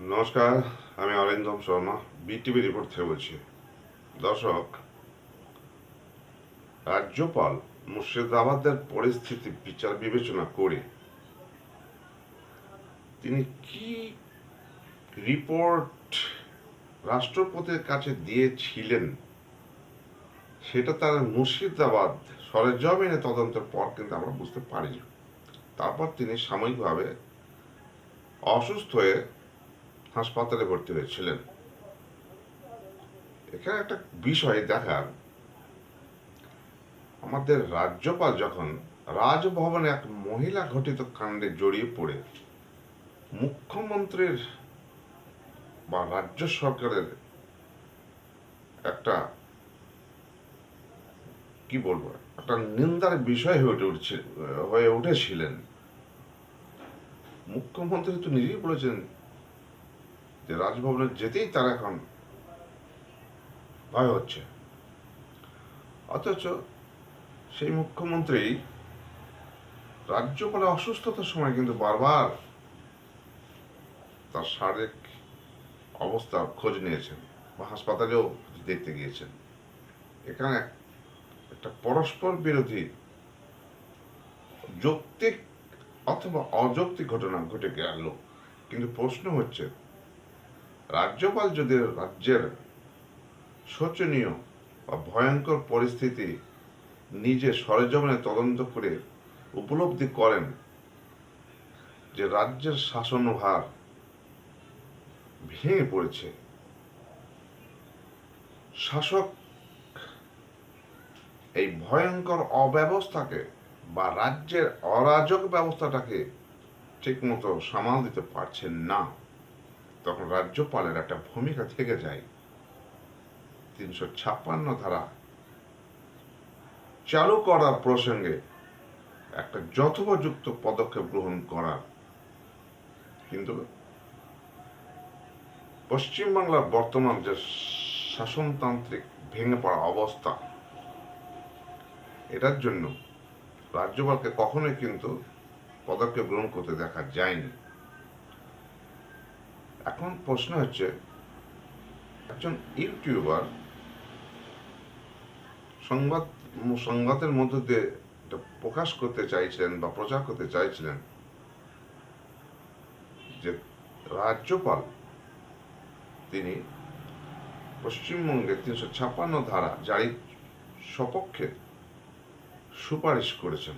নমস্কার, আমি Arindam Sharma BTV report থেকে বলছি। দর্শক, রাজ্যপাল মুর্শিদাবাদের পরিস্থিতি বিচার বিবেচনা করে তিনি কি রিপোর্ট রাষ্ট্রপতির কাছে দিয়েছিলেন সেটা তার মুর্শিদাবাদ সরেজমিনে তদন্তের পর কিন্তু আমরা বুঝতে পারিনি। তারপর তিনি সাময়িকভাবে অসুস্থ হয়ে হাসপাতালে ভর্তি হয়েছিলেন। এখানে একটা বিষয় দেখার, আমাদের রাজ্যপাল যখন রাজভবনে এক মহিলা ঘটিত কাণ্ডে জড়িয়ে পড়ে মুখ্যমন্ত্রীর বা রাজ্য সরকারের একটা কি বলবো একটা নিন্দার বিষয় হয়ে উঠেছিলেন, মুখ্যমন্ত্রী তো নিজেই বলেছেন যে রাজভবনে যেতেই তার এখন ভয় হচ্ছে। অথচ সেই মুখ্যমন্ত্রী রাজ্যপালের অসুস্থতার সময় কিন্তু বারবার তার শারীরিক অবস্থার খোঁজ নিয়েছেন বা হাসপাতালেও দেখতে গিয়েছেন। এখানে একটা পরস্পর বিরোধী যৌক্তিক অথবা অযৌক্তিক ঘটনা ঘটে গেল। কিন্তু প্রশ্ন হচ্ছে, রাজ্যপাল যদি রাজ্যের শোচনীয় বা ভয়ঙ্কর পরিস্থিতি নিজে সরেজমিনে তদন্ত করে উপলব্ধি করেন যে রাজ্যের শাসনভার ভেঙে পড়েছে, শাসক এই ভয়ঙ্কর অব্যবস্থাকে বা রাজ্যের অরাজক ব্যবস্থাটাকে ঠিকমতো সামাল দিতে পারছেন না, তখন রাজ্যপালের একটা ভূমিকা থেকে যায় ৩৫৬ ধারা চালু করার প্রসঙ্গে একটা যথোপযুক্ত পদক্ষেপ গ্রহণ করার। কিন্তু পশ্চিমবাংলার বর্তমান যে শাসনতান্ত্রিক ভেঙে পড়া অবস্থা, এটার জন্য রাজ্যপালকে কখনোই কিন্তু পদক্ষেপ গ্রহণ করতে দেখা যায়নি। এখন প্রশ্ন হচ্ছে, একজন ইউটিউবার সংবাদের মধ্য দিয়ে এটা প্রকাশ করতে চাইছিলেন বা প্রচার করতে চাইছিলেন যে রাজ্যপাল তিনি পশ্চিমবঙ্গে ৩৫৬ ধারা জারির সপক্ষে সুপারিশ করেছেন।